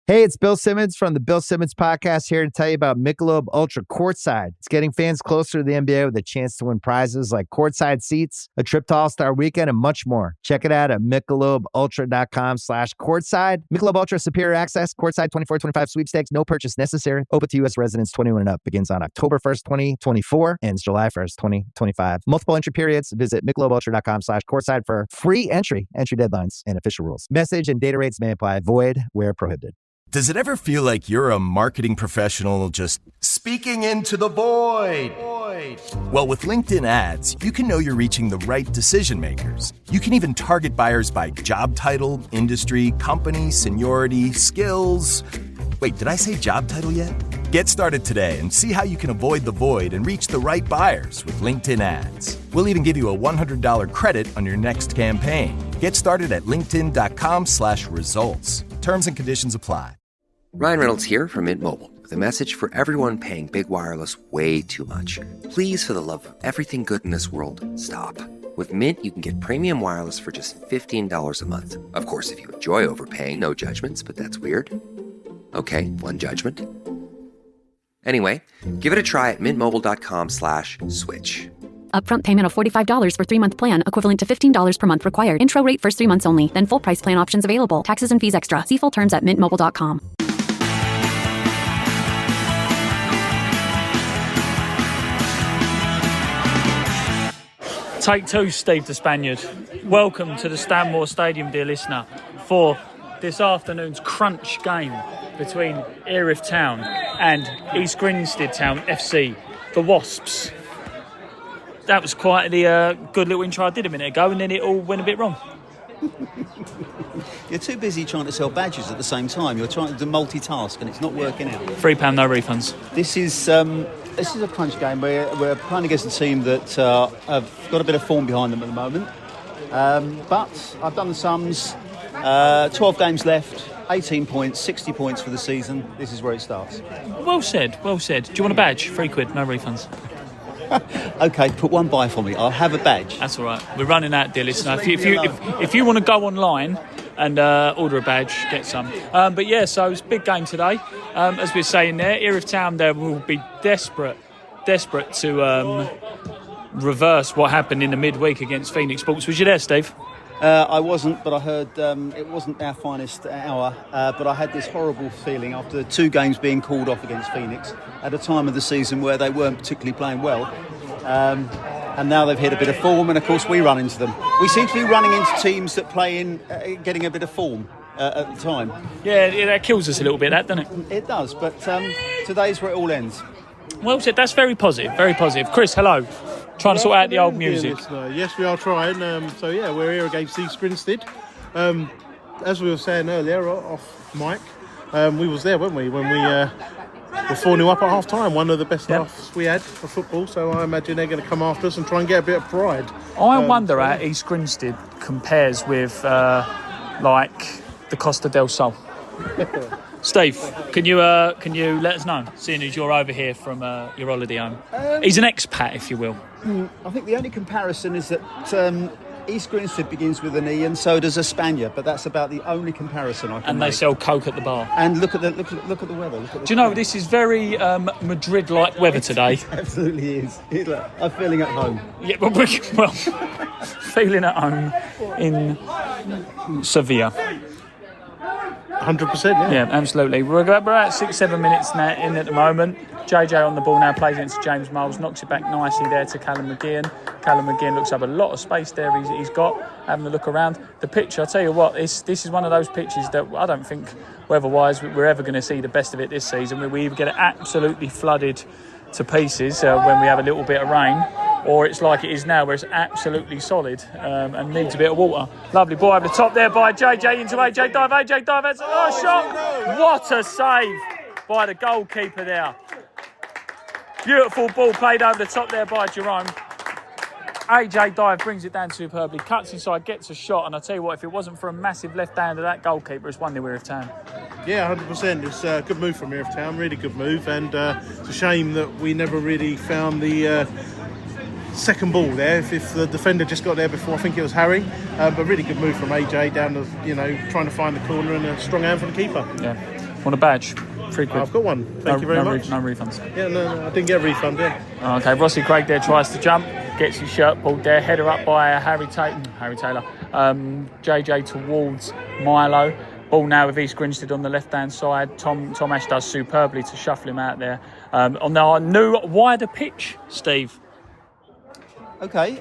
Hey, it's Bill Simmons from the Bill Simmons Podcast here to tell you about Michelob Ultra Courtside. It's getting fans closer to the NBA with a chance to win prizes like courtside seats, a trip to All-Star Weekend, and much more. Check it out at MichelobUltra.com/courtside. Michelob Ultra Superior Access, Courtside 24-25 sweepstakes, no purchase necessary. Open to U.S. residents 21 and up. Begins on October 1st, 2024, ends July 1st, 2025. Multiple entry periods. Visit MichelobUltra.com/courtside for free entry deadlines, and official rules. Message and data rates may apply. Void where prohibited. Does it ever feel like you're a marketing professional just speaking into the void? Well, with LinkedIn ads, you can know you're reaching the right decision makers. You can even target buyers by job title, industry, company, seniority, skills. Wait, did I say job title yet? Get started today and see how you can avoid the void and reach the right buyers with LinkedIn ads. We'll even give you a $100 credit on your next campaign. Get started at linkedin.com/results. Terms and conditions apply. Ryan Reynolds here from Mint Mobile with a message for everyone paying big wireless way too much. Please, for the love of everything good in this world, stop. With Mint, you can get premium wireless for just $15 a month. Of course, if you enjoy overpaying, no judgments, but that's weird. Okay, one judgment. Anyway, give it a try at mintmobile.com/switch. Upfront payment of $45 for 3-month plan, equivalent to $15 per month required. Intro rate first 3 months only, then full price plan options available. Taxes and fees extra. See full terms at mintmobile.com. Take two, Steve the Spaniard. Welcome to the Stanmore Stadium, dear listener, for this afternoon's crunch game between Erith Town and East Grinstead Town FC, the Wasps. That was quite the good little intro I did a minute ago, and then it all went a bit wrong. You're too busy trying to sell badges at the same time. You're trying to multitask, and it's not working out. £3, no refunds. This is a crunch game where we're playing against a team that have got a bit of form behind them at the moment. But I've done the sums. 12 games left, 18 points, 60 points for the season. This is where it starts. Well said, well said. Do you want a badge? £3, no refunds. OK, put one by for me. I'll have a badge. That's all right. We're running out, dear listener. If you want to go online and order a badge, get some. But yeah, so it's a big game today. As we're saying there, Erith Town there will be desperate to reverse what happened in the midweek against Phoenix Sports. Was you there, Steve? I wasn't, but I heard it wasn't our finest hour. But I had this horrible feeling after 2 games being called off against Phoenix at a time of the season where they weren't particularly playing well. And now they've hit a bit of form, and of course we run into them. We seem to be running into teams that play in getting a bit of form at the time. Yeah, that kills us a little bit, that, doesn't it? It does, but today's where it all ends. Well said, that's very positive, very positive. Chris, hello. Trying to sort out the old music. Yes, we are trying. So yeah, we're here against East Grinstead. As we were saying earlier, off mic, we was there, weren't we, when we were 4-0 up at half time. One of the best halves we had for football. So I imagine they're going to come after us and try and get a bit of pride. I wonder how East Grinstead compares with like the Costa del Sol. Steve, can you let us know, seeing as you're over here from your holiday home? He's an expat, if you will. I think the only comparison is that East Grinstead begins with an E, and so does a Spaniard. But that's about the only comparison I can And make. they sell Coke at the bar. And look at the weather. Do you know this is very Madrid-like weather today? It absolutely is. I'm feeling at home. Yeah, well, feeling at home in Sevilla. 100%, yeah. Yeah, absolutely. We're at 6-7 minutes now in at the moment. JJ on the ball now, plays against James Miles, knocks it back nicely there to Callum McGeehan. Callum McGeehan looks up a lot of space there he's got, having a look around. The pitch, I'll tell you what, this is one of those pitches that I don't think weather-wise we're ever going to see the best of it this season. We either get it absolutely flooded to pieces when we have a little bit of rain, or it's like it is now where it's absolutely solid and needs a bit of water. Lovely ball over the top there by JJ into AJ Dive. AJ Dive has a shot. What a save by the goalkeeper there. Beautiful ball played over the top there by Jerome. AJ Dive brings it down superbly, cuts inside, gets a shot, and I tell you what, if it wasn't for a massive left hand of that goalkeeper, it's 1-0 Erith Town. Yeah, 100%. It's a good move from Erith Town, really good move, and it's a shame that we never really found the second ball there. If the defender just got there before, I think it was Harry, but really good move from AJ down the, trying to find the corner, and a strong hand from the keeper. Yeah. Want a badge? £3. I've got one. Thank you very much. No refunds. Yeah, no, I didn't get a refund, yeah. Okay, Rossi Craig there tries to jump, gets his shirt pulled there, header up by Harry Taylor. JJ towards Milo. Ball now with East Grinstead on the left-hand side. Tom Ash does superbly to shuffle him out there. On our new wider pitch, Steve. Okay,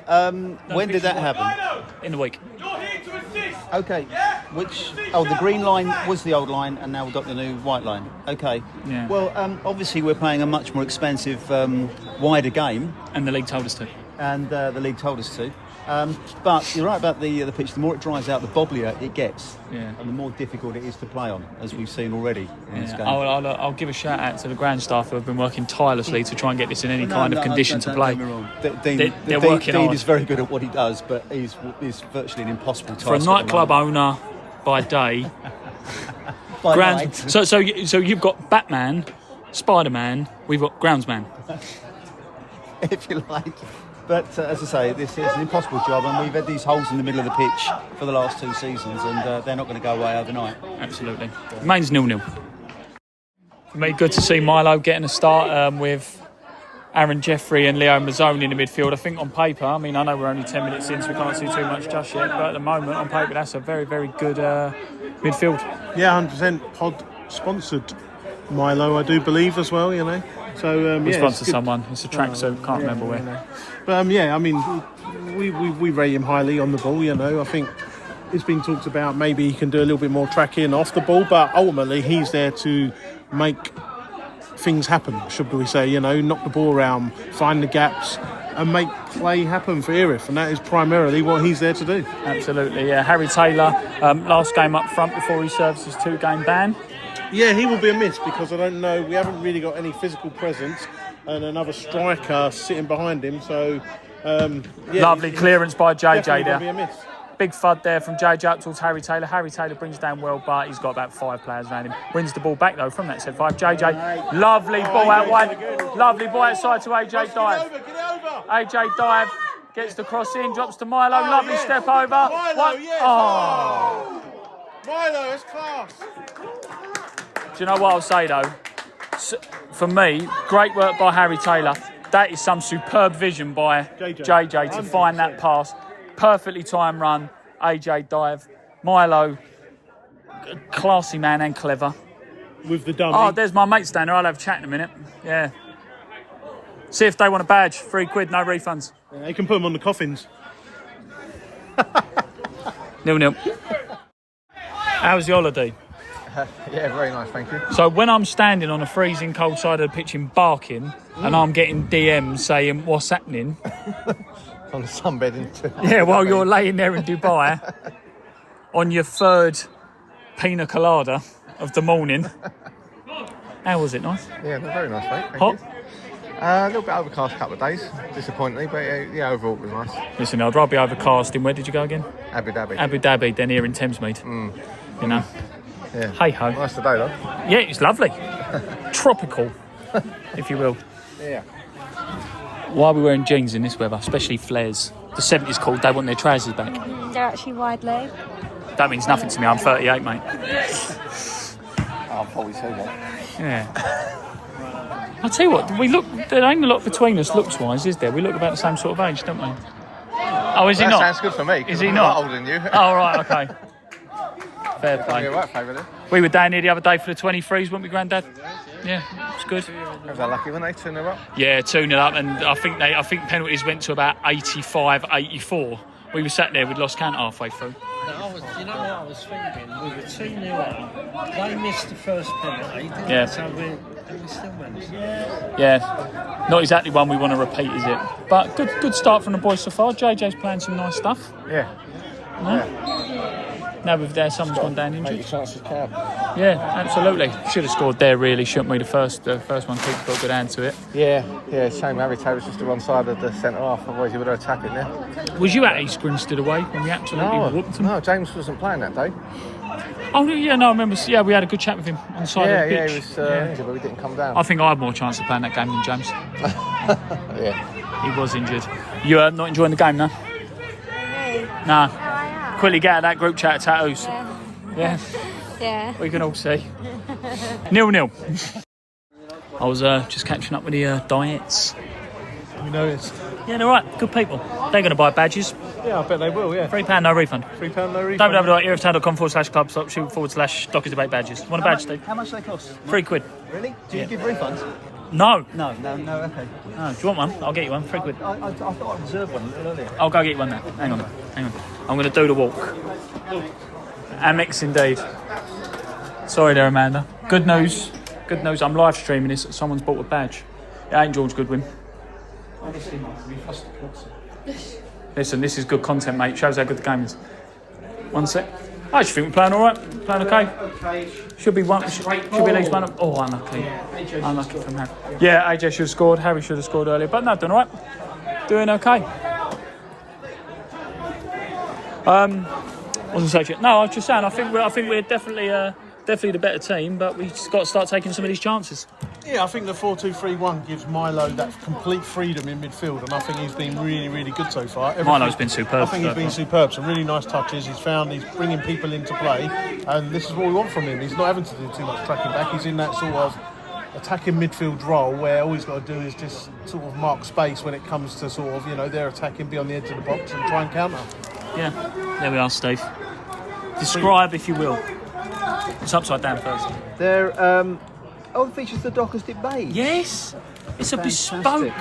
when did that happen? In the week. Okay, the green line was the old line and now we've got the new white line. Okay. Yeah. Well, obviously we're playing a much more expensive, wider game. And the league told us to. And the league told us to. But you're right about the pitch. The more it dries out, the bobblier it gets, and the more difficult it is to play on, as we've seen already in this game. I'll give a shout out to the ground staff who have been working tirelessly to try and get this in any kind of condition to play. They're working hard. Dean is very good at what he does, but he's virtually an impossible task. For a nightclub owner by day, so you've got Batman, Spider-Man, we've got Groundsman. If you like. But as I say, this is an impossible job, and we've had these holes in the middle of the pitch for the last 2 seasons, and they're not going to go away overnight. Absolutely. Remains 0-0. For me, good to see Milo getting a start with Aaron Jeffrey and Leo Mazzone in the midfield. I think on paper, I know we're only 10 minutes in, so we can't see too much just yet, but at the moment, on paper, that's a very, very good midfield. Yeah, 100% pod sponsored Milo, I do believe, as well, you know. So we sponsor someone. It's a track, so can't remember where. You know. But we rate him highly on the ball. You know, I think it's been talked about. Maybe he can do a little bit more tracking off the ball, but ultimately he's there to make things happen. Should we say? You know, knock the ball around, find the gaps, and make play happen for Erith, and that is primarily what he's there to do. Absolutely, yeah. Harry Taylor, last game up front before he serves his 2-game ban. Yeah, he will be a miss because I don't know. We haven't really got any physical presence, and another striker sitting behind him. So, lovely clearance by JJ there. Be a miss. Big FUD there from JJ up towards Harry Taylor. Harry Taylor brings down well, but he's got about 5 players around him. Wins the ball back though from that set 5. JJ, lovely ball out wide. Lovely ball outside to AJ Dive. Get it over. AJ Dive gets the cross in, drops to Milo. Lovely step over. Milo, yes. Oh. Milo, it's class. Do you know what I'll say though? For me, great work by Harry Taylor. That is some superb vision by JJ to find that pass. Perfectly timed run. AJ Dive. Milo, classy man and clever. With the dummy. Oh, there's my mate standing there. I'll have a chat in a minute. Yeah. See if they want a badge. £3, no refunds. Yeah, they can put them on the coffins. 0-0. How was your holiday? Yeah, very nice, thank you. So when I'm standing on a freezing cold side of the pitch in Barking and I'm getting DMs saying, what's happening? On the sunbed. Yeah, while you're laying there in Dubai on your 3rd pina colada of the morning. How was it? Nice? Yeah, very nice, mate. Thank Hot? you. A little bit overcast a couple of days, disappointingly, but yeah, overall it was nice. Listen, I'd rather be overcast in, where did you go again? Abu Dhabi. Abu Dhabi, then here in Thamesmead. You know? Yeah. Hey ho. Nice today, though. Yeah, it's lovely. Tropical, if you will. Yeah. Why are we wearing jeans in this weather, especially flares? The 70s called, they want their trousers back. They're actually wide leg. That means nothing to me, I'm 38, mate. I'm 42, mate. Yeah. I'll tell you what, there ain't a lot between us looks-wise, is there? We look about the same sort of age, don't we? Oh, is he not? That sounds good for me. Is he I'm not? older than you. Oh, right, okay. Fair play. Right favour there. We were down here the other day for the 23s, weren't we, Grandad? Yeah, it's good. Was that lucky when they 2-0 up? Yeah, 2-0 up, and I think penalties went to about 85, 84. We were sat there, we'd lost count halfway through. You know what I was thinking? We were 2-0 up. They missed the first penalty, didn't Yeah. they? So we still managed. Yeah, not exactly one we want to repeat, is it? But good start from the boys so far. JJ's playing some nice stuff. Yeah. Now with there, someone's gone down injured. Make your chances count. Yeah, absolutely. Should have scored there, really, shouldn't we? The first one, keeper got a good hand to it. Yeah, shame Harry Taylor's just the wrong side of the centre half, otherwise he would have attacked it there. Was you at East Grinstead away when we absolutely whooped them? No, James wasn't playing that day. Oh, yeah, no, I remember. Yeah, we had a good chat with him on the side of the pitch. He was injured, but we didn't come down. I think I had more chance of playing that game than James. Yeah. He was injured. You are not enjoying the game, no? No. Oh, I am. Quickly get out of that group chat of tattoos. Yeah. Yeah, Yeah. we can all see. 0-0. I was just catching up with the diets. We noticed. Yeah, they're right. Good people. They're going to buy badges. Yeah, I bet they will, yeah. £3, no refund. £3, no refund. www.erithtown.com/club/dockers/debate badges. Want a badge, Steve? How much do they cost? £3. Really? Do you give refunds? No. No, okay. No, do you want one? I'll get you one. £3. I thought I reserved one a little earlier. I'll go get you one now. Hang on. I'm going to do the walk. Amex indeed. Sorry there, Amanda. Good news. I'm live streaming this. Someone's bought a badge. It ain't George Goodwin. Listen, this is good content, mate. Shows how good the game is. 1 sec. I just think we're playing all right. Playing okay. Should be one. Should be at least one. Oh, unlucky. Unlucky from Harry. Yeah, AJ should have scored. Harry should have scored earlier. But no, doing all right. Doing okay. Wasn't so shit. No, I was just saying. I think we're definitely the better team, but we just got to start taking some of these chances. Yeah, I think the 4-2-3-1 gives Milo that complete freedom in midfield, and I think he's been really, really good so far. Milo's been superb. I think he's been superb. Some really nice touches. He's bringing people into play, and this is what we want from him. He's not having to do too much tracking back. He's in that sort of attacking midfield role where all he's got to do is just sort of mark space when it comes to sort of, they're attacking, be on the edge of the box and try and counter. Yeah, there we are, Steve. Describe, if you will. It's upside down first. They're the features of the Dockers debate. Yes, it's a bespoke.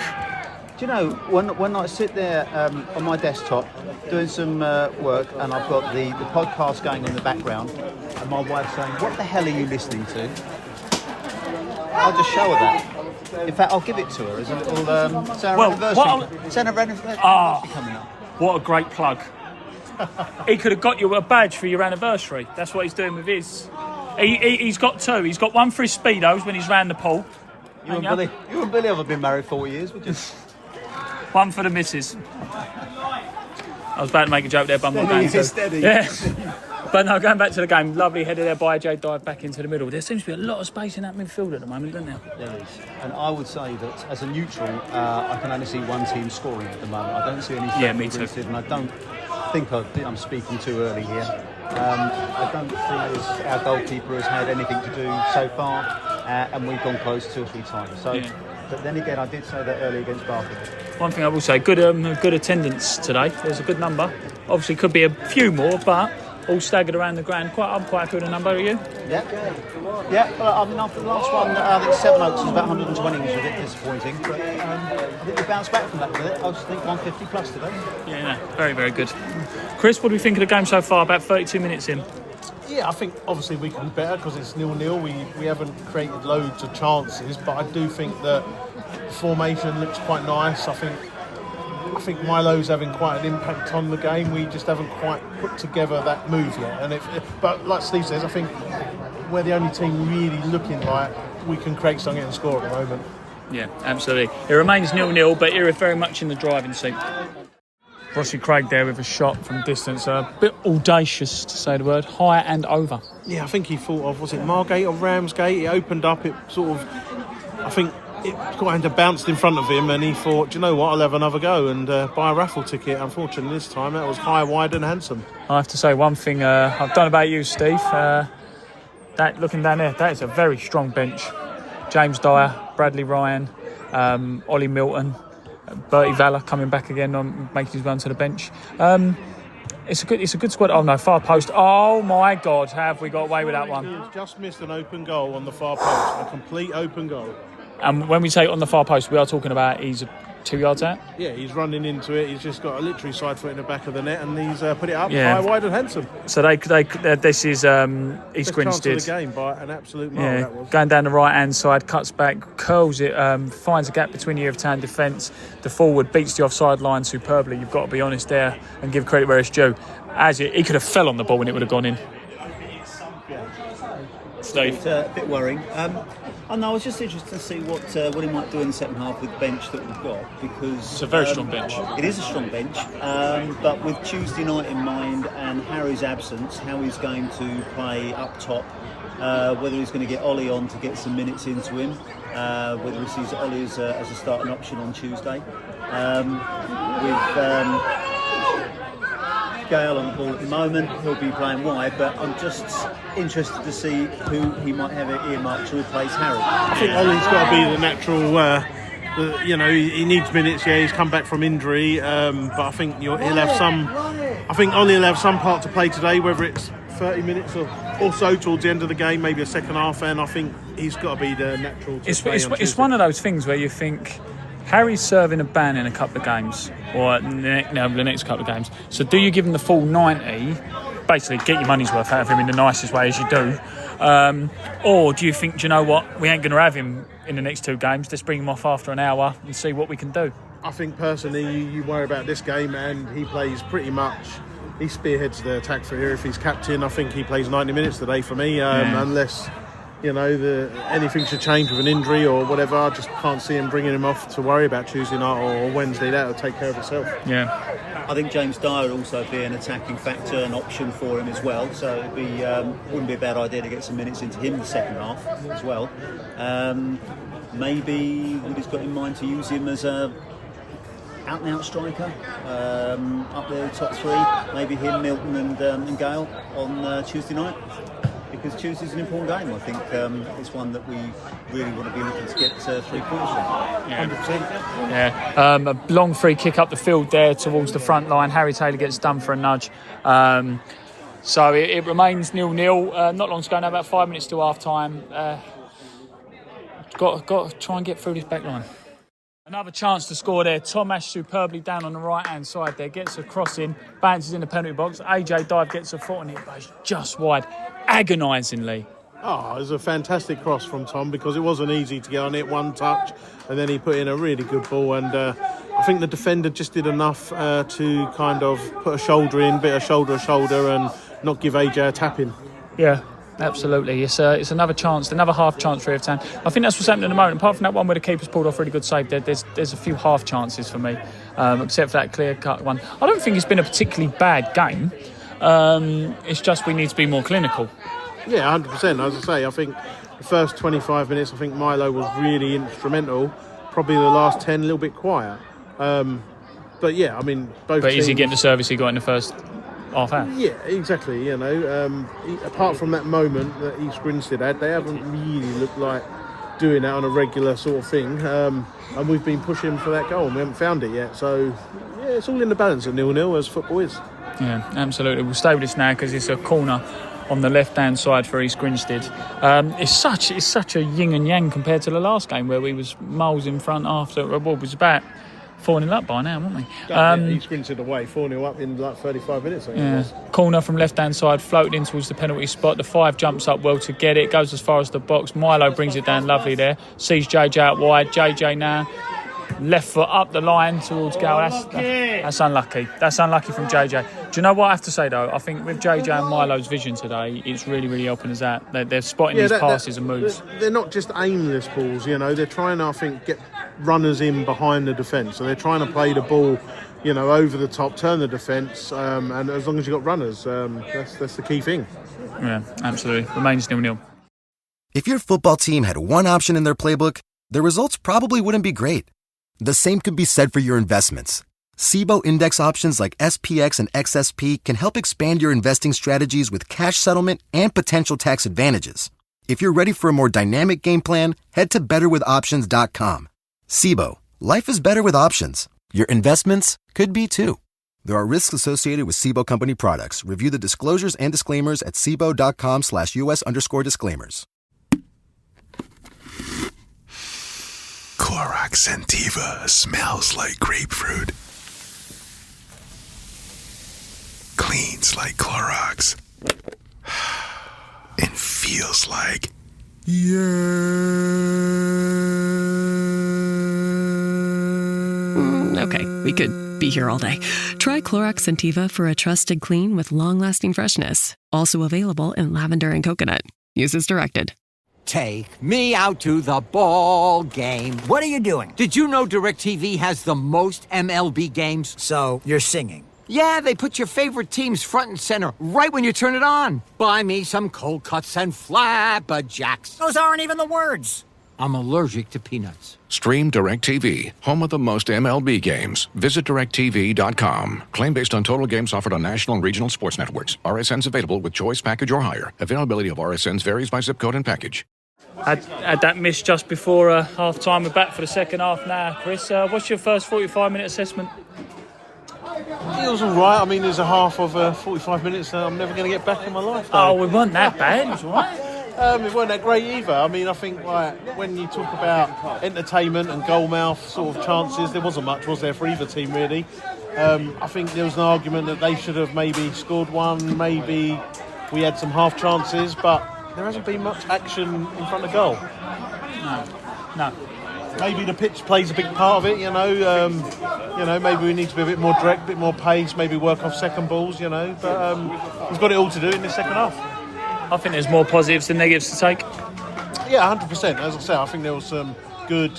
Do you know, when I sit there on my desktop doing some work and I've got the podcast going in the background and my wife's saying, "What the hell are you listening to?" I'll just show her that. In fact, I'll give it to her as a little anniversary coming up. What a great plug. He could have got you a badge for your anniversary. That's what he's doing with his. He's got two. He's got one for his Speedos when he's round the pool. You and Billy have been married 4 years, would you? One for the missus. I was about to make a joke there, but I'm not going to. Steady. Yeah. But no, going back to the game, lovely header there by AJ, dive back into the middle. There seems to be a lot of space in that midfield at the moment, doesn't there? There is. And I would say that as a neutral, I can only see one team scoring at the moment. I don't see any. Yeah, me too. And I don't think I'm speaking too early here. I don't think our goalkeeper has had anything to do so far, and we've gone close 2 or 3 times. So, yeah. But then again, I did say that earlier against Barking. One thing I will say, good attendance today. There's a good number. Obviously, could be a few more, but all staggered around the ground. I'm quite happy with the number. Are you? Yeah. Well, I mean, after the last one, I think Seven Oaks was about 120, which was a bit disappointing. But I think we bounced back from that with it. I just think 150 plus today. Yeah, very, very good. Chris, what do we think of the game so far? About 32 minutes in. Yeah, I think obviously we can be better because it's 0-0. We haven't created loads of chances, but I do think that the formation looks quite nice. I think Milo's having quite an impact on the game. We just haven't quite put together that move yet. But like Steve says, I think we're the only team really looking like we can create something and score at the moment. Yeah, absolutely. It remains 0-0, but Erith very much in the driving seat. Rossi Craig there with a shot from distance, a bit audacious to say the word, high and over. Yeah, I think he thought of, was it Margate or Ramsgate? It opened up, it sort of, I think it kind of bounced in front of him and he thought, do you know what, I'll have another go and buy a raffle ticket. Unfortunately this time that was high, wide and handsome. I have to say one thing I've done about you, Steve, that looking down there, that is a very strong bench. James Dyer, Bradley Ryan, Ollie Milton, Bertie Valor coming back again on making his way onto the bench. It's a good squad. Oh no, far post. Oh my God, have we got away with that one? He's just missed an open goal on the far post, a complete open goal. And when we say on the far post, we are talking about he's 2 yards out? Yeah, he's running into it. He's just got a literally side foot in the back of the net and he's put it up high, wide and handsson. So this is East Grinstead. Chance of the game by an absolute mile, that was. Going down the right-hand side, cuts back, curls it, finds a gap between the Erith Town defence. The forward beats the offside line superbly. You've got to be honest there and give credit where it's due. He could have fell on the ball and it would have gone in. Steve? It's a bit worrying. I was just interested to see what he might do in the second half with the bench that we've got, because it's a very strong bench. It is a strong bench, but with Tuesday night in mind and Harry's absence, how he's going to play up top, whether he's going to get Ollie on to get some minutes into him, whether he sees Ollie as a starting option on Tuesday. With Gale on the ball at the moment. He'll be playing wide, but I'm just interested to see who he might have earmarked to replace Harry. I think Ollie's got to be the natural. He needs minutes. Yeah, he's come back from injury, but I think he'll have some. I think Ollie will have some part to play today, whether it's 30 minutes or so towards the end of the game, maybe a second half. And I think he's got to be the natural. It's one of those things where you think Harry's serving a ban in a couple of games, or the next couple of games. So do you give him the full 90? Basically, get your money's worth out of him in the nicest way as you do. Or do you think, do you know what, we ain't going to have him in the next 2 games, let's bring him off after an hour and see what we can do? I think personally you worry about this game, and he plays pretty much, he spearheads the attack for Erith. He's captain. I think he plays 90 minutes today for me, unless anything should change with an injury or whatever. I just can't see him bringing him off to worry about Tuesday night or Wednesday. That'll take care of itself. Yeah, I think James Dyer would also be an attacking factor, an option for him as well. So it'd be wouldn't be a bad idea to get some minutes into him the second half as well. Maybe Woody's got in mind to use him as a out-and-out striker up there, top 3. Maybe him, Milton, and Gale on Tuesday night. Because Tuesday's an important game. I think it's one that we really want to be looking to get 3 points from. 100%. Yeah. A long free kick up the field there towards the front line. Harry Taylor gets done for a nudge. So it remains 0-0. Not long to go now, about 5 minutes to half time. Got to try and get through this back line. Another chance to score there. Tomash superbly down on the right-hand side there. Gets a cross in, bounces in the penalty box. AJ Dive gets a foot on it, but it's just wide. Agonisingly. Oh, it was a fantastic cross from Tom, because it wasn't easy to get on it. One touch, and then he put in a really good ball. And I think the defender just did enough to kind of put a shoulder in, bit of shoulder, and not give AJ a tap in. Yeah. Absolutely, it's another chance, another half chance for Erith Town. I think that's what's happening at the moment. Apart from that one where the keeper's pulled off a really good save, there's a few half chances for me, except for that clear-cut one. I don't think it's been a particularly bad game. It's just we need to be more clinical. Yeah, 100%. As I say, I think the first 25 minutes, I think Milo was really instrumental. Probably the last 10, a little bit quiet. But yeah, I mean, both. But teams, is he getting the service he got in the first half hour? Yeah, exactly. Apart from that moment that East Grinstead had, they haven't really looked like doing that on a regular sort of thing. And we've been pushing for that goal and we haven't found it yet. So, yeah, it's all in the balance of 0-0 as football is. Yeah, absolutely. We'll stay with this now because it's a corner on the left-hand side for East Grinstead. It's such a yin and yang compared to the last game where we was miles in front after. Well, it was about 4-0 up by now, weren't we? East Grinstead away, 4-0 up in like 35 minutes, I think it was. Corner from left-hand side, floated in towards the penalty spot. The 5 jumps up well to get it, goes as far as the box. Milo brings it down lovely there. Sees JJ out wide. JJ now left foot up the line towards Gal. That's unlucky. That's unlucky from JJ. Do you know what I have to say, though? I think with JJ and Milo's vision today, it's really, really helping us out. They're spotting these passes and moves. They're not just aimless balls, They're trying to, I think, get runners in behind the defence. So they're trying to play the ball, over the top, turn the defence, and as long as you've got runners, that's the key thing. Yeah, absolutely. Remains 0-0. If your football team had one option in their playbook, the results probably wouldn't be great. The same could be said for your investments. SIBO index options like SPX and XSP can help expand your investing strategies with cash settlement and potential tax advantages. If you're ready for a more dynamic game plan, head to betterwithoptions.com. SIBO, life is better with options. Your investments could be too. There are risks associated with SIBO company products. Review the disclosures and disclaimers at SIBO.com/US_disclaimers. Clorox Sentiva smells like grapefruit. Cleans like Clorox. And feels like... Okay, we could be here all day. Try Clorox Sentiva for a trusted clean with long-lasting freshness. Also available in lavender and coconut. Use as directed. Take me out to the ball game. What are you doing? Did you know DirecTV has the most MLB games? So, you're singing? Yeah, they put your favorite teams front and center right when you turn it on. Buy me some cold cuts and flapjacks. Those aren't even the words. I'm allergic to peanuts. Stream DirecTV, home of the most MLB games. Visit directtv.com. Claim based on total games offered on national and regional sports networks. RSNs available with choice package or higher. Availability of RSNs varies by zip code and package. Had that miss just before half-time. We're back for the second half now. Chris, what's your first 45-minute assessment? It was all right. I mean, there's a half of 45 minutes that I'm never going to get back in my life, though. Oh, we weren't that bad. It was all right. It weren't that great either. I mean, I think when you talk about entertainment and goalmouth sort of chances, there wasn't much, was there, for either team, really? I think there was an argument that they should have maybe scored one, maybe we had some half chances, but there hasn't been much action in front of goal. No. Maybe the pitch plays a big part of it, you know. Maybe we need to be a bit more direct, a bit more pace, maybe work off second balls, you know. But we've got it all to do in the second half. I think there's more positives than negatives to take. Yeah, 100%. As I say, I think there was some good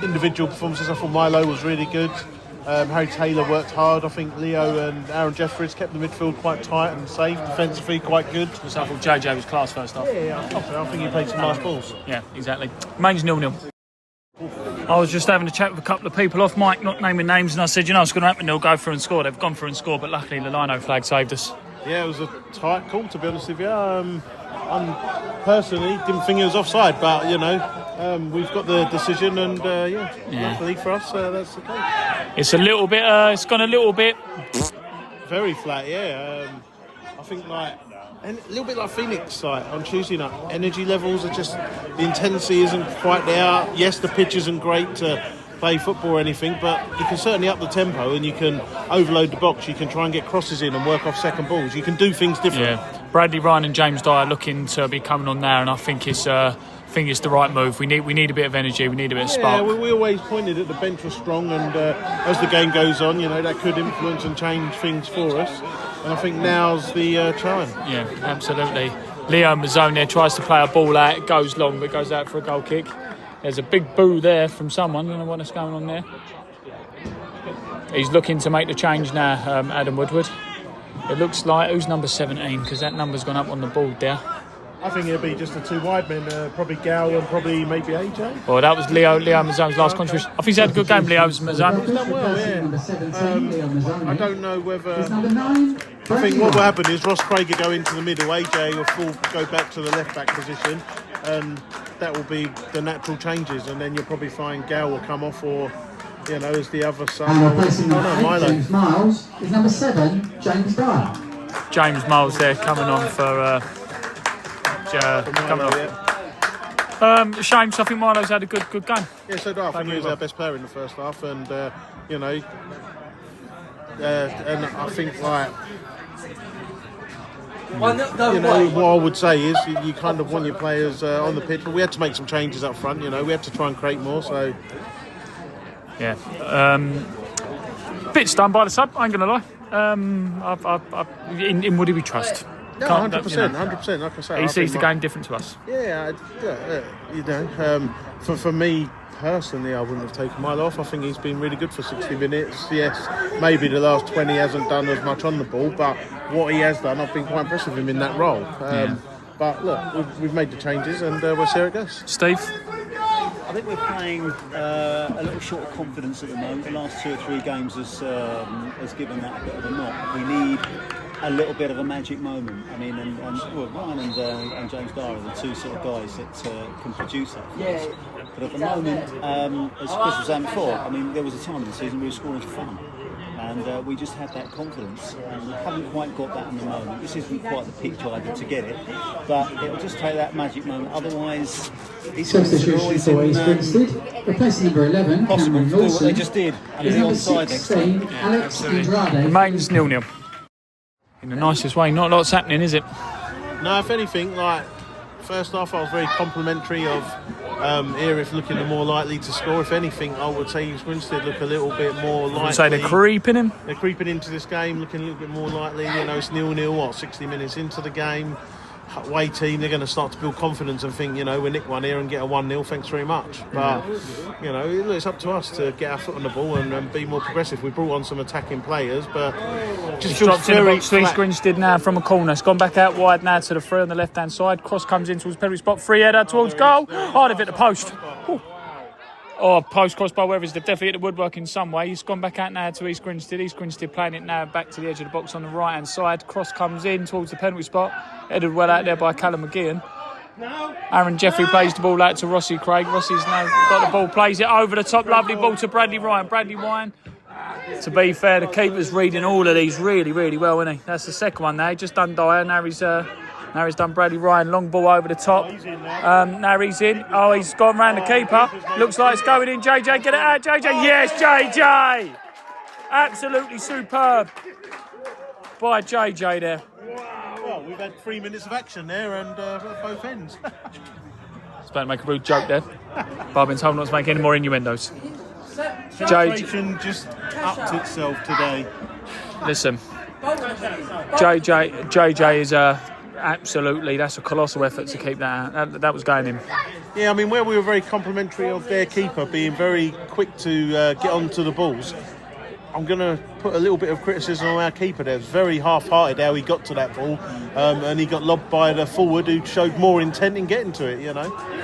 individual performances. I thought Milo was really good. Harry Taylor worked hard. I think Leo and Aaron Jeffries kept the midfield quite tight and safe. Defensively, quite good. So I thought JJ was class first half. Yeah, I think he played some nice balls. Yeah, exactly. Mainz 0-0. I was just having a chat with a couple of people off mic, not naming names, and I said, it's going to happen. They'll go through and score. They've gone through and scored, but luckily the Lino flag saved us. Yeah, it was a tight call, to be honest with you. I personally didn't think it was offside, but, we've got the decision, and, luckily for us, that's okay. It's a little bit, it's gone a little bit... Very flat, yeah. I think, and a little bit like Phoenix on Tuesday night. Energy levels are just... The intensity isn't quite there. Yes, the pitch isn't great to play football or anything, but you can certainly up the tempo and you can overload the box. You can try and get crosses in and work off second balls. You can do things differently. Yeah. Bradley Ryan and James Dyer looking to be coming on there, and I think it's the right move. We need a bit of energy. We need a bit of spark. Yeah, we always pointed at the bench was strong, and as the game goes on, that could influence and change things for us. And I think now's the time. Yeah, absolutely. Leo Mazzone there tries to play a ball out. It goes long, but it goes out for a goal kick. There's a big boo there from someone. I don't know what's going on there. He's looking to make the change now, Adam Woodward. It looks like, who's number 17? Because that number's gone up on the board there. I think it'll be just the two wide men, probably Gal and probably maybe AJ. Well, that was Leo Mazzone's last contribution. I think he's had a good game, Leo Mazzone. He's done well, yeah. I don't know whether... I think what will happen is Ross Craig will go into the middle, AJ will go back to the left-back position, and that will be the natural changes, and then you'll probably find Gal will come off, or as the other side. And replacing Milo. James Miles is number 7, James Dyer. James Miles there coming on for coming off. Shame, so I think Milo's had a good game. Yeah, so do I. I think he was our best player in the first half, and and I think what I would say is you kind of want your players on the pitch, but we had to make some changes up front. We had to try and create more. So yeah, bit stunned by the sub. I ain't gonna lie. In Woody we trust. No, 100%, 100%. Like I say, he sees the game different to us. Yeah, for me personally, I wouldn't have taken Milo off. I think he's been really good for 60 minutes. Yes, maybe the last 20 hasn't done as much on the ball, but what he has done, I've been quite impressed with him in that role. But look, we've made the changes, and we'll see how it goes. Steve? I think we're playing a little short of confidence at the moment. The last 2 or 3 games has given that a bit of a knock. We need a little bit of a magic moment. I mean, Ryan and James Dyer are the two sort of guys that can produce that for us. But at the moment, as Chris was saying before, I mean, there was a time in the season we were scoring for fun. And we just had that confidence, and we haven't quite got that in the moment. This isn't quite the pitch either to get it, but it'll just take that magic moment. Otherwise, it's always for Grinstead. Replacing number 11, possible to do what they just did, and is be number onside next time. Alex Andrade. Mainz 0-0. In the nicest way, not lots happening, is it? No, if anything, first half I was very complimentary of Erith looking more likely to score. If anything, I would say Grinstead look a little bit more likely. I'd say they're creeping in. They're creeping into this game, looking a little bit more likely. It's 0-0, 60 minutes into the game. away team, they're going to start to build confidence and think, we nick one here and get a 1-0, thanks very much. But, it's up to us to get our foot on the ball and be more progressive. We brought on some attacking players, but just feels drops in the very box to East Grinstead now from a corner. It's gone back out wide now to the free on the left-hand side. Cross comes in towards penalty spot. Free header towards goal. Oh, they've hit the post. Ooh. Oh, post cross by Weathers. They've definitely hit the woodwork in some way. He's gone back out now to East Grinstead. East Grinstead playing it now back to the edge of the box on the right-hand side. Cross comes in towards the penalty spot. Headed well out there by Callum McGeehan. Aaron Jeffrey plays the ball out to Rossi Craig. Rossi's now got the ball, plays it over the top. Lovely ball to Bradley Ryan. Bradley Ryan, to be fair, the keeper's reading all of these really, really well, isn't he? That's the second one now. He's just done Dyer. Now he's done Bradley Ryan. Long ball over the top. Now he's in. Oh, he's gone round the keeper. Looks like it's going in. JJ, get it out. JJ. Yes, JJ. Absolutely superb by JJ there. Well, we've had 3 minutes of action there and at both ends. It's about to make a rude joke there. Barbin's told not to make any more innuendos. Celebration just upped itself today. Listen, JJ is absolutely, that's a colossal effort to keep that out. That was going in. Yeah, I mean, where we were very complimentary of their keeper being very quick to get onto the balls, I'm going to put a little bit of criticism on our keeper there. It was very half-hearted how he got to that ball, and he got lobbed by the forward who showed more intent in getting to it,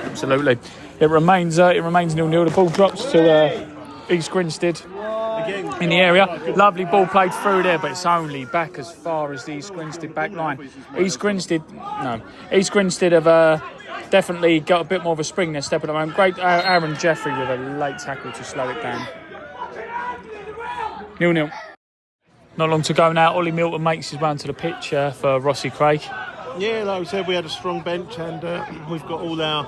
Absolutely. It remains 0-0. The ball drops to East Grinstead in the area. Lovely ball played through there, but it's only back as far as the East Grinstead back line. East Grinstead have definitely got a bit more of a spring there, step at the moment. Great Aaron Jeffrey with a late tackle to slow it down. 0-0. Not long to go now. Ollie Milton makes his way onto the pitch for Rossi Craig. Yeah, like we said, we had a strong bench and we've got all our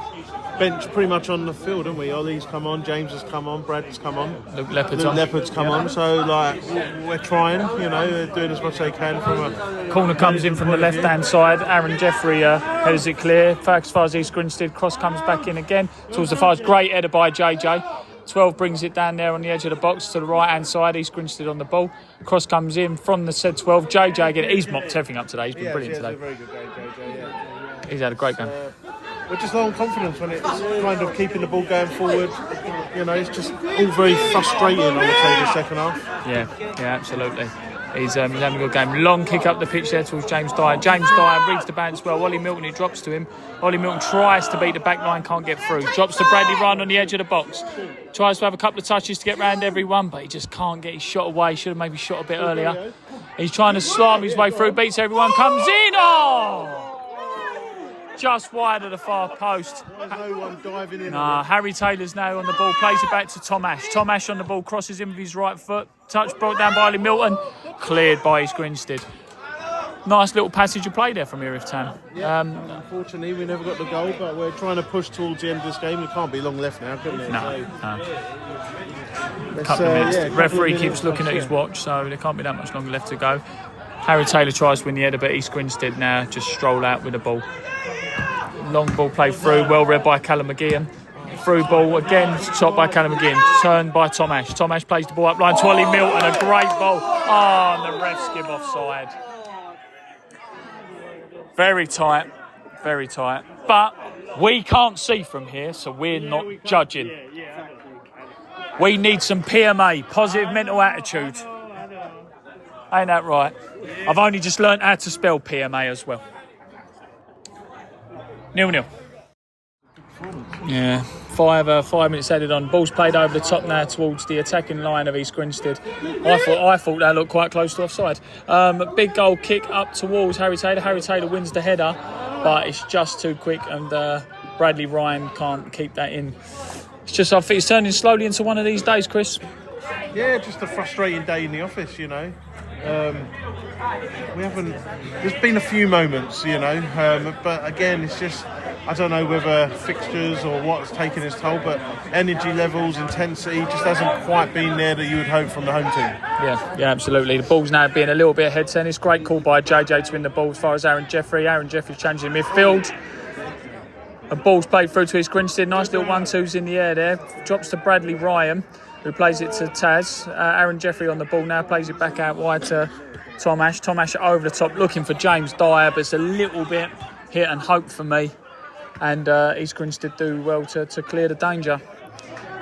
bench pretty much on the field, haven't we? Ollie's come on, James has come on, Brad's come on, Luke Leopard's come on. So, we're trying, they're doing as much as they can from a... Corner comes in from the left-hand side. Aaron Jeffrey headers it clear. As far as East Grinstead, cross comes back in again. Towards the far. Great header by JJ. 12 brings it down there on the edge of the box to the right-hand side. East Grinstead on the ball. Cross comes in from the said 12. JJ again. He's mopped everything up today. He's been brilliant today. A very good game, JJ. He's had a great game. We're just low on confidence when it's kind of keeping the ball going forward. It's just all very frustrating, I would say, the second half. Yeah, absolutely. He's having a good game. Long kick up the pitch there towards James Dyer. James Dyer reads the bounce well. Ollie Milton, it drops to him. Ollie Milton tries to beat the back line, can't get through. Drops to Bradley Ryan on the edge of the box. Tries to have a couple of touches to get round everyone, but he just can't get his shot away. Should have maybe shot a bit earlier. He's trying to slam his way through, beats everyone, comes in. Oh! Just wide of the far post. There's no one diving in. Harry Taylor's now on the ball, plays it back to Tom Ash. Tom Ash on the ball, crosses in with his right foot. Touch brought down by Ollie Milton, cleared by East Grinstead. Nice little passage of play there from Erith Town. Unfortunately, we never got the goal, but we're trying to push towards the end of this game. It can't be long left now, can it? No. Couple of minutes. The referee keeps looking at his watch, so there can't be that much longer left to go. Harry Taylor tries to win the header, but East Grinstead now just stroll out with the ball. Long ball played through, well read by Callum McGeehan. Through ball again, shot by Callum McGeehan. Turned by Tom Ash. Tom Ash plays the ball up line to Ollie Milton. A great ball. And the refs give offside. Very tight. Very tight. But we can't see from here, so we're not judging. We need some PMA, positive mental attitude. Ain't that right? I've only just learnt how to spell PMA as well. 0-0. Yeah, 5 minutes added on. Ball's played over the top now towards the attacking line of East Grinstead. I thought that looked quite close to offside. Big goal kick up towards Harry Taylor. Harry Taylor wins the header, but it's just too quick, and Bradley Ryan can't keep that in. It's just, I think it's turning slowly into one of these days, Chris. Yeah, just a frustrating day in the office, there's been a few moments, but again, it's just, I don't know whether fixtures or what's taken its toll, but energy levels, intensity just hasn't quite been there that you would hope from the home team. Yeah, absolutely. The ball's now being a little bit ahead tennis. Great call by JJ to win the ball as far as Aaron Jeffrey. Aaron Jeffrey's challenging midfield. A ball's played through to his Grinstead. Nice little 1-2s in the air there. Drops to Bradley Ryan, who plays it to Taz. Aaron Jeffrey on the ball now, plays it back out wide to Tom Ash. Tom Ash over the top, looking for James Dyer, but it's a little bit hit and hope for me. And East Grinstead do well to clear the danger.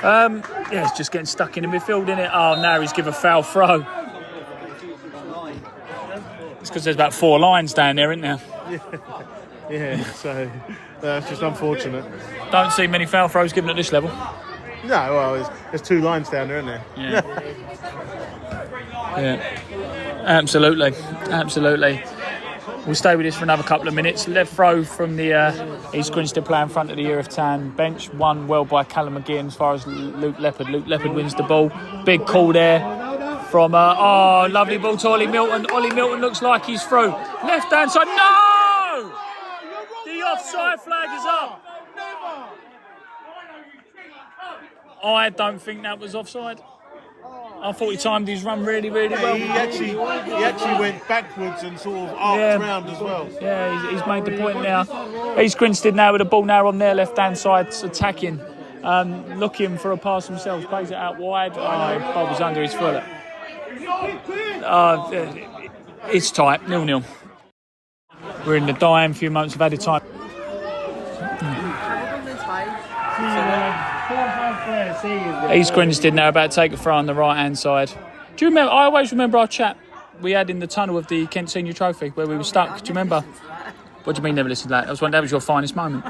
It's just getting stuck in the midfield, isn't it? Oh, now he's given a foul throw. It's because there's about 4 lines down there, isn't there? Yeah, so that's just unfortunate. Don't see many foul throws given at this level. No, well, there's 2 lines down there, isn't there? Yeah. Yeah. Absolutely. We'll stay with this for another couple of minutes. Left throw from the East Grinstead player in front of the Erith Town bench. Won well by Callum McGinn as far as Luke Leopard. Luke Leopard wins the ball. Big call there from, lovely ball to Ollie Milton. Ollie Milton looks like he's through. Left hand side, no! The offside flag is up. I don't think that was offside. I thought he timed his run really, really well. He actually went backwards and sort of arced round as well. Yeah, he's made the point now. East Grinstead now with the ball now on their left-hand side, attacking, looking for a pass themselves. Plays it out wide. Bob was under his foot. It's tight, 0-0. We're in the dying few moments of added time. East Grinstead now about to take a throw on the right-hand side. Do you remember? I always remember our chat we had in the tunnel of the Kent Senior Trophy where we were stuck. Do you remember? What do you mean never listened to that? That was your finest moment.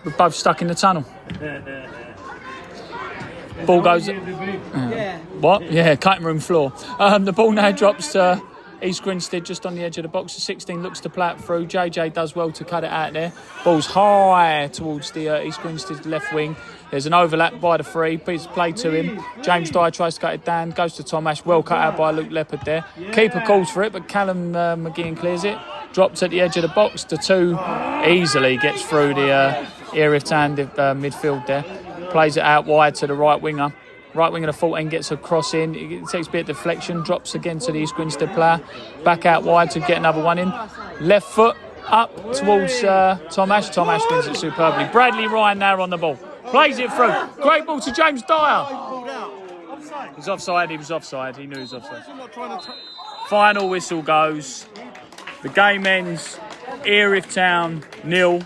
We're both stuck in the tunnel. Ball goes... What? Yeah, cutting room floor. The ball now drops to East Grinstead just on the edge of the box. The 16 looks to play it through. JJ does well to cut it out there. Ball's high towards the East Grinstead left wing. There's an overlap by the 3. Piece of play to him. James Dyer tries to cut it down. Goes to Tom Ash. Well cut out by Luke Leopard there. Keeper calls for it, but Callum McGinn clears it. Drops at the edge of the box. The 2 easily gets through the Erith Town midfield there. Plays it out wide to the right winger. Right wing of the 14 gets a cross in. It takes a bit of deflection. Drops again to the East Grinstead player. Back out wide to get another one in. Left foot up towards Tom Ash. Tom Ash wins it superbly. Bradley Ryan now on the ball. Plays it through. Great ball to James Dyer. He's offside. He was offside. He knew he was offside. Final whistle goes. The game ends. Erith Town 0.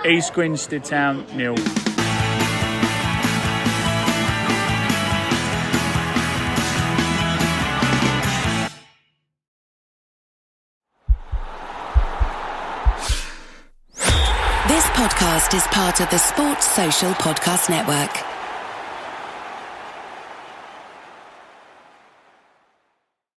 East Grinstead Town 0. This podcast is part of the Sports Social Podcast Network.